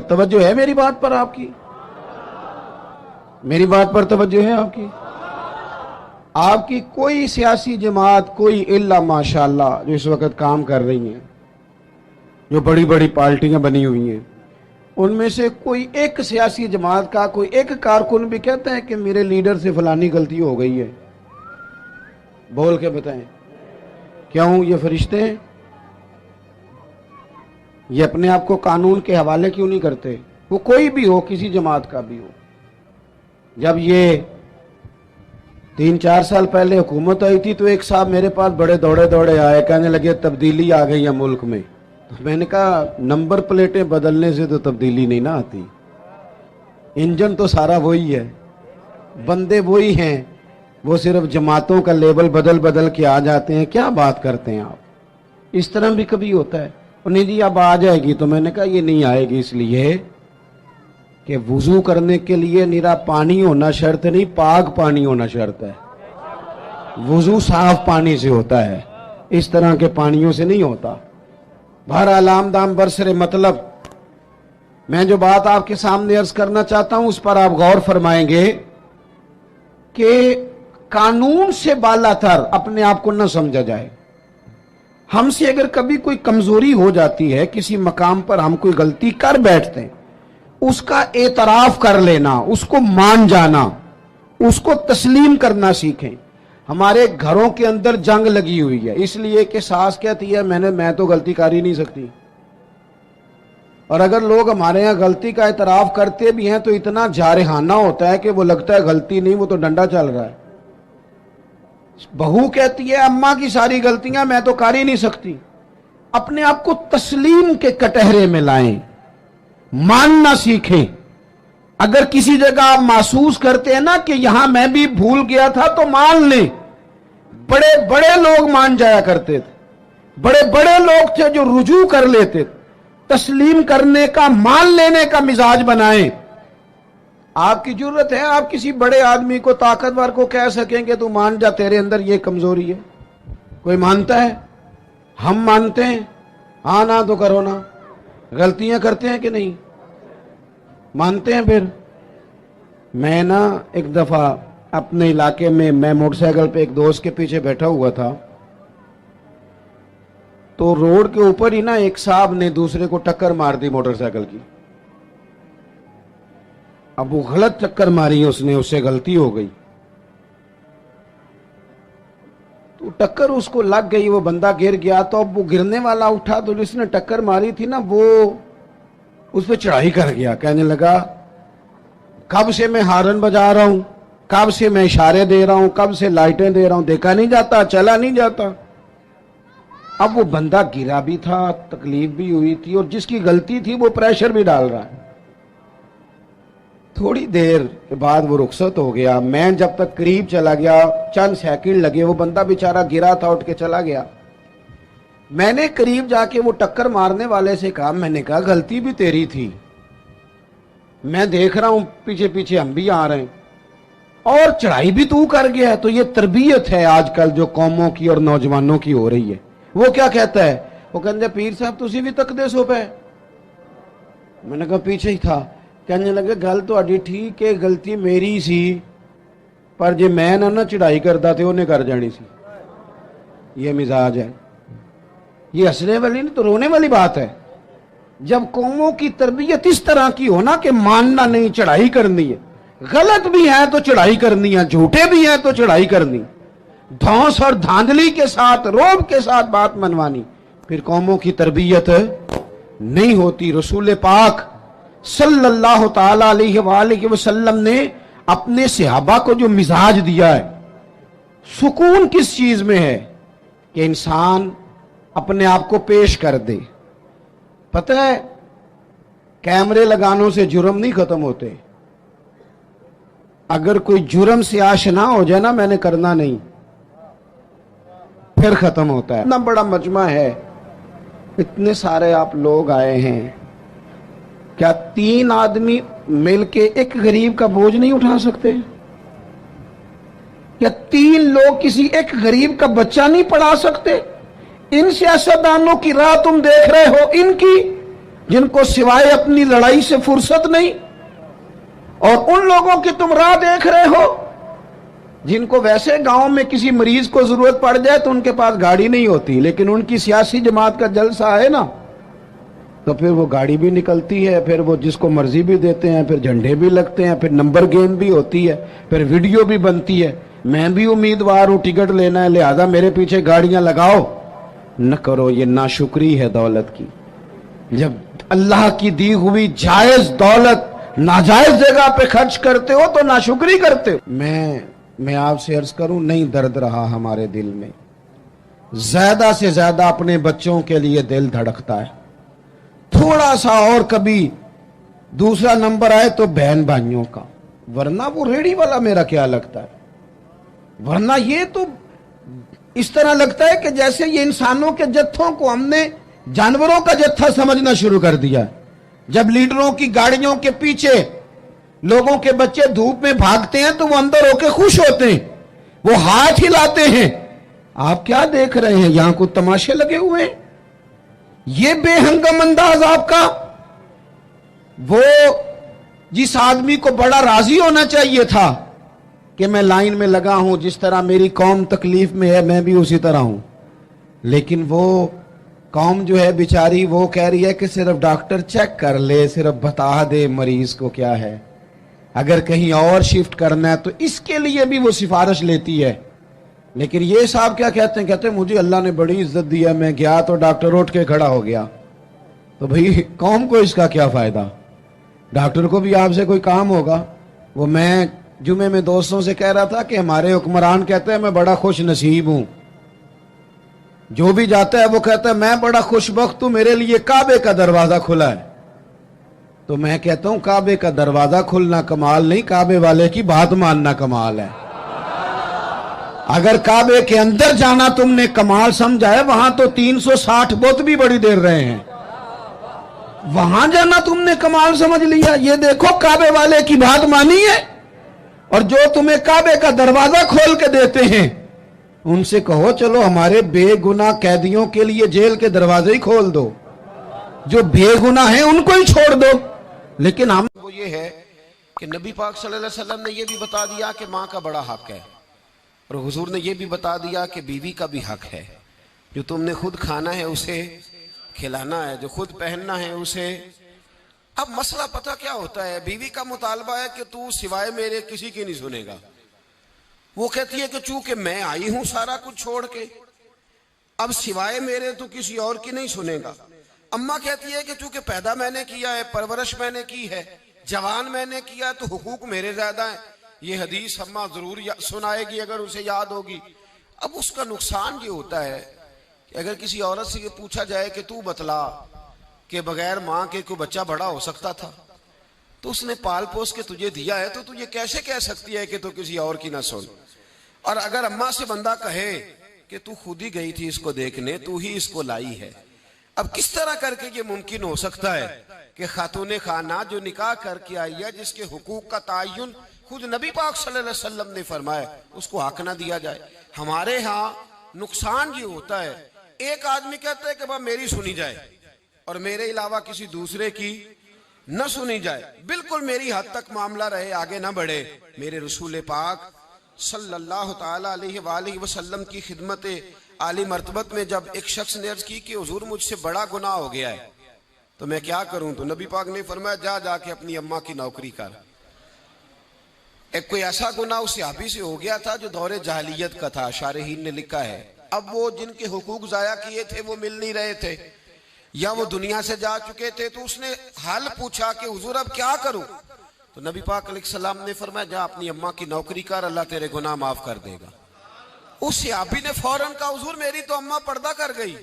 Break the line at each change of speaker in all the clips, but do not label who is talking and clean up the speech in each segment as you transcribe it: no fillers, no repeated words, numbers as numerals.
तवज्जो है मेरी बात पर आपकी? मेरी बात पर तवज्जो है आपकी? आपकी कोई सियासी जमात, कोई इल्ला माशाअल्लाह जो इस वक्त काम कर रही हैं, जो बड़ी बड़ी पार्टियां बनी हुई हैं, उनमें से कोई एक सियासी जमात का कोई एक कारकुन भी कहता है कि मेरे लीडर से फलानी गलती हो गई है? बोल के बताएं। क्यों? ये फरिश्ते हैं? ये अपने आप को कानून के हवाले क्यों नहीं करते? वो कोई भी हो, किसी जमात का भी हो। जब ये 3-4 साल पहले हुकूमत आई थी तो एक साहब मेरे पास बड़े दौड़े दौड़े आए, कहने लगे तब्दीली आ गई है मुल्क में। तो मैंने कहा नंबर प्लेटें बदलने से तो तब्दीली नहीं ना आती, इंजन तो सारा वही है, बंदे वही हैं, वो सिर्फ जमातों का लेबल बदल बदल के आ जाते हैं। क्या बात करते हैं आप? इस तरह भी कभी होता है? नहीं जी अब आ जाएगी। तो मैंने कहा ये नहीं आएगी, इसलिए कि वुजू करने के लिए निरा पानी होना शर्त नहीं, पाक पानी होना शर्त है। वुजू साफ पानी से होता है, इस तरह के पानियों से नहीं होता। बहरहाल आमदाम बरसरे मतलब मैं जो बात आपके सामने अर्ज करना चाहता हूं उस पर आप गौर फरमाएंगे कि कानून से बालातर अपने आप को न समझा जाए। हमसे अगर कभी कोई कमजोरी हो जाती है, किसी मकाम पर हम कोई गलती कर बैठते हैं, उसका एतराफ कर लेना, उसको मान जाना, उसको तस्लीम करना सीखें। हमारे घरों के अंदर जंग लगी हुई है इसलिए कि सास कहती है मैं तो गलती कर ही नहीं सकती। और अगर लोग हमारे यहाँ गलती का एतराफ करते भी हैं तो इतना जारहाना होता है कि वो लगता है गलती नहीं, वो तो डंडा चल रहा है। बहू कहती है अम्मा की सारी गलतियां मैं तो कर ही नहीं सकती। अपने आप को तस्लीम के कटहरे में लाएं, मानना सीखें। अगर किसी जगह आप महसूस करते हैं ना कि यहां मैं भी भूल गया था तो मान लें। बड़े बड़े लोग मान जाया करते थे, बड़े बड़े लोग थे जो रुजू कर लेते थे। तस्लीम करने का, मान लेने का मिजाज बनाएं। आपकी जरूरत है आप किसी बड़े आदमी को, ताकतवर को कह सकेंगे तू मान जा, तेरे अंदर ये कमजोरी है। कोई मानता है? हम मानते हैं? हाँ ना तो करो ना। गलतियां करते हैं कि नहीं? मानते हैं। फिर मैं ना एक दफा अपने इलाके में, मैं मोटरसाइकिल पे एक दोस्त के पीछे बैठा हुआ था, तो रोड के ऊपर ही ना एक साहब ने दूसरे को टक्कर मार दी मोटरसाइकिल की। अब वो गलत टक्कर मारी उसने, उससे गलती हो गई तो टक्कर उसको लग गई, वो बंदा गिर गया। तो अब वो गिरने वाला उठा तो जिसने टक्कर मारी थी ना वो उस पर चढ़ाई कर गया, कहने लगा कब से मैं हारन बजा रहा हूं, कब से मैं इशारे दे रहा हूं, कब से लाइटें दे रहा हूं, देखा नहीं जाता, चला नहीं जाता। अब वो बंदा गिरा भी था, तकलीफ भी हुई थी, और जिसकी गलती थी वो प्रेशर भी डाल रहा है। थोड़ी देर के बाद वो रुखसत हो गया। मैं जब तक करीब चला गया, चंद सेकंड लगे, वो बंदा बेचारा गिरा था, उठ के चला गया। मैंने करीब जाके वो टक्कर मारने वाले से कहा, मैंने कहा गलती भी तेरी थी, मैं देख रहा हूं पीछे पीछे हम भी आ रहे हैं और चढ़ाई भी तू कर गया। तो ये तरबियत है आजकल जो कौमों की और नौजवानों की हो रही है। वो क्या कहता है? वो कहते पीर साहब तुसी भी तकदे सो पे। मैंने कहा पीछे ही था। कहने लगे गल तुहाडी ठीक है, गलती मेरी सी, पर जे मैं ना चढ़ाई करता तो उन्हें कर जानी सी। ये मिजाज है। ये हंसने वाली नहीं तो रोने वाली बात है। जब कौमों की तरबियत इस तरह की हो ना कि मानना नहीं, चढ़ाई करनी है, गलत भी है तो चढ़ाई करनी है, झूठे भी हैं तो चढ़ाई करनी, धौंस और धांधली के साथ, रोब के साथ बात मनवानी, फिर कौमों की तरबियत नहीं होती। रसूल पाक सल्लल्लाहु ताला अलैहि वसल्लम ने अपने सहाबा को जो मिजाज दिया है, सुकून किस चीज में है कि इंसान अपने आप को पेश कर दे। पता है कैमरे लगानों से जुर्म नहीं खत्म होते। अगर कोई जुर्म से आशना हो जाए ना, मैंने करना नहीं, फिर खत्म होता है। इतना बड़ा मजमा है, इतने सारे आप लोग आए हैं, क्या 3 आदमी मिलके एक गरीब का बोझ नहीं उठा सकते? क्या 3 लोग किसी एक गरीब का बच्चा नहीं पढ़ा सकते? इन सियासतदानों की राह तुम देख रहे हो, इनकी जिनको सिवाय अपनी लड़ाई से फुर्सत नहीं। और उन लोगों की तुम राह देख रहे हो जिनको वैसे गांव में किसी मरीज को जरूरत पड़ जाए तो उनके पास गाड़ी नहीं होती, लेकिन उनकी सियासी जमात का जलसा है ना, तो फिर वो गाड़ी भी निकलती है, फिर वो जिसको मर्जी भी देते हैं, फिर झंडे भी लगते हैं, फिर नंबर गेम भी होती है, फिर वीडियो भी बनती है। मैं भी उम्मीदवार हूं, टिकट लेना है, लिहाजा मेरे पीछे गाड़ियां लगाओ। न करो, ये नाशुक्री है दौलत की। जब अल्लाह की दी हुई जायज दौलत नाजायज जगह पे खर्च करते हो तो नाशुक्री करते हो। मैं आपसे अर्ज करूं, नहीं दर्द रहा हमारे दिल में, ज्यादा से ज्यादा अपने बच्चों के लिए दिल धड़कता है। थोड़ा सा और कभी दूसरा नंबर आए तो बहन भाइयों का, वरना वो रेडी वाला मेरा क्या लगता है। वरना ये तो इस तरह लगता है कि जैसे ये इंसानों के जत्थों को हमने जानवरों का जत्था समझना शुरू कर दिया। जब लीडरों की गाड़ियों के पीछे लोगों के बच्चे धूप में भागते हैं तो वो अंदर होके खुश होते हैं, वो हाथ हिलाते हैं। आप क्या देख रहे हैं, यहां कुछ तमाशे लगे हुए हैं। ये बेहंगम अंदाज आपका, वो जिस आदमी को बड़ा राजी होना चाहिए था कि मैं लाइन में लगा हूं, जिस तरह मेरी कौम तकलीफ में है मैं भी उसी तरह हूं, लेकिन वो कौम जो है बेचारी वो कह रही है कि सिर्फ डॉक्टर चेक कर ले, सिर्फ बता दे मरीज को क्या है, अगर कहीं और शिफ्ट करना है तो इसके लिए भी वो सिफारिश लेती है। लेकिन ये साहब क्या कहते हैं, कहते हैं मुझे अल्लाह ने बड़ी इज्जत दी है, मैं गया तो डॉक्टर उठ के खड़ा हो गया। तो भाई कौम को इसका क्या फायदा, डॉक्टर को भी आपसे कोई काम होगा। वो मैं जुमे में दोस्तों से कह रहा था कि हमारे हुक्मरान कहते हैं मैं बड़ा खुश नसीब हूं, जो भी जाता है वो कहता है मैं बड़ा खुशबख्त हूं, मेरे लिए काबे का दरवाजा खुला है। तो मैं कहता हूं काबे का दरवाजा खुलना कमाल नहीं, काबे वाले की बात मानना कमाल है। अगर काबे के अंदर जाना तुमने कमाल समझा है, वहां तो 360 बुत भी बड़ी देर रहे हैं, वहां जाना तुमने कमाल समझ लिया। ये देखो काबे वाले की बात मानी है, और जो तुम्हें काबे का दरवाजा खोल के देते हैं उनसे कहो चलो हमारे बेगुनाह कैदियों के लिए जेल के दरवाजे ही खोल दो, जो बेगुनाह है उनको ही छोड़ दो। लेकिन हम वो ये है कि नबी पाक सल्लल्लाहु अलैहि वसल्लम ने ये भी बता दिया कि माँ का बड़ा हक है, और हुजूर ने ये भी बता दिया कि बीवी का भी हक है। जो तुमने खुद खाना है उसे खिलाना है, जो खुद पहनना है उसे। अब मसला पता क्या होता है, बीवी का मुतालबा है कि तू सिवाय मेरे किसी की नहीं सुनेगा। वो कहती है कि चूंकि मैं आई हूं सारा कुछ छोड़ के, अब सिवाय मेरे तो किसी और की नहीं सुनेगा। अम्मा कहती है कि चूंकि पैदा मैंने किया है, परवरिश मैंने की है, जवान मैंने किया है, तो हुकूक मेरे ज्यादा है। ये हदीस अम्मा जरूर सुनाएगी अगर उसे याद होगी। अब उसका नुकसान ये होता है कि अगर किसी औरत से ये पूछा जाए कि तू बतला कि बगैर माँ के कोई बच्चा बड़ा हो सकता था, तो उसने पाल पोस के तुझे दिया है, तो तू ये कैसे कह सकती है कि तू किसी और की ना सुन। और अगर अम्मा से बंदा कहे कि तू खुद ही गई थी इसको देखने, तू ही इसको लाई है, अब किस तरह करके ये मुमकिन हो सकता है कि खातून खाना जो निकाह करके आई है, जिसके हुकूक का तायुन खुद नबी पाक सल्लल्लाहु अलैहि वसल्लम ने फरमाया, उसको हक ना दिया जाए। हमारे यहाँ नुकसान ये होता है, एक आदमी कहता है कि भाई मेरी सुनी जाए और मेरे अलावा किसी दूसरे की न सुनी जाए, बिल्कुल मेरी हद तक मामला रहे, आगे ना बढ़े। मेरे रसूल पाक सल्लल्लाहु ताला अलैहि वसल्लम की खिदमत आली मर्तबत में जब एक शख्स ने अर्ज की कि हुजूर मुझसे बड़ा गुनाह हो गया है तो मैं क्या करूं, तो नबी पाक ने फरमाया जा जाके अपनी अम्मा की नौकरी कर। एक कोई ऐसा गुनाह उस सहाबी से हो गया था जो दौरे जहालियत का था, शारहीन ने लिखा है। अब वो जिनके हुकूक जाया किए थे वो मिल नहीं रहे थे, या वो दुनिया से जा चुके थे, तो उसने हाल पूछा कि हुजूर अब क्या करूं, तो नबी पाक अलैहिस्सलाम ने फरमाया जा अपनी अम्मा की नौकरी कर, अल्लाह तेरे गुनाह माफ कर देगा। उस सहाबी ने फौरन कहा हुजूर मेरी तो अम्मा पर्दा कर गई,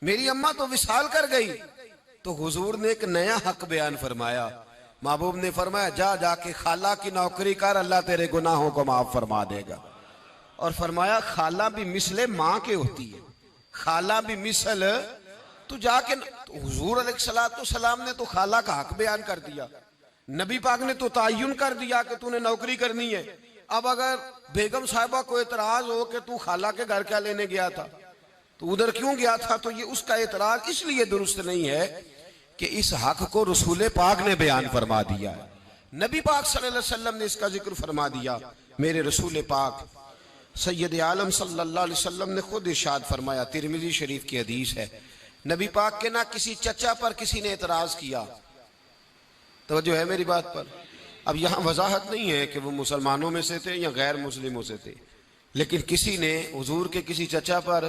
मेरी अम्मा तो विसाल कर गई। तो हुजूर ने एक नया हक बयान फरमाया, महबूब ने फरमाया जा जाके खाला की नौकरी कर, अल्लाह तेरे गुनाहों को माफ फरमा देगा। और फरमाया खाला भी मिसले माँ के होती है, खाला भी मिसल, तू जाके तो हुजूर अलैहिस्सलाम ने तो खाला का हक बयान कर दिया, नबी पाक ने तो तायुन कर दिया कि तूने नौकरी करनी है। अब अगर बेगम साहिबा को एतराज हो कि तू खाला के घर क्या लेने गया था, तो उधर क्यों गया था? तो ये उसका एतराज इसलिए दुरुस्त नहीं है कि इस हक को रसूल पाक ने बयान फरमा दिया है। नबी पाक सल्लल्लाहु अलैहि वसल्लम ने इसका जिक्र फरमा दिया। मेरे रसूल पाक सैयद आलम सल्लल्लाहु अलैहि वसल्लम ने खुद इरशाद फरमाया, तिरमिज़ी शरीफ की हदीस है, नबी पाक के ना किसी चचा पर किसी ने एतराज किया। तो जो है मेरी बात पर, अब यहां वजाहत नहीं है कि वो मुसलमानों में से थे या गैर मुस्लिमों से थे, लेकिन किसी ने हुजूर के किसी चचा पर,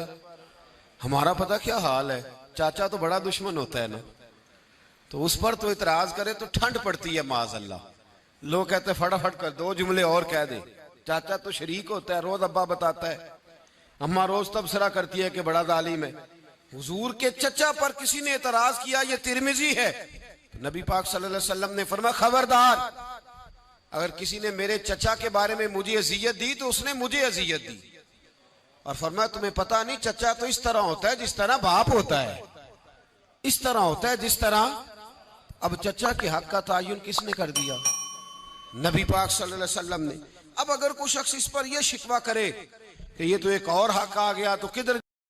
हमारा पता क्या हाल है, चाचा तो बड़ा दुश्मन होता है ना, तो उस पर तो इतराज करे तो ठंड पड़ती है माज़अल्लाह। लोग कहते फटाफट कर दो जुमले और कह दे, चाचा तो शरीक होता है, रोज अब्बा बताता है, अम्मा रोज तबसरा करती है कि बड़ा जालिम है। हुजूर के चचा पर किसी ने एतराज किया, ये तिरमिजी है। तो नबी पाक सल्लल्लाहु अलैहि वसल्लम ने फरमाया, खबरदार, अगर किसी ने मेरे चचा के बारे में मुझे अजियत दी तो उसने मुझे अजियत दी। और फरमाया, तुम्हें पता नहीं, चचा तो इस तरह होता है जिस तरह बाप होता है, इस तरह होता है जिस तरह। अब चचा के हक का तायुन किसने कर दिया? नबी पाक सल्लल्लाहु अलैहि वसल्लम ने। अब अगर कोई शख्स इस पर यह शिकवा करे कि ये तो एक और हक आ गया, तो किधर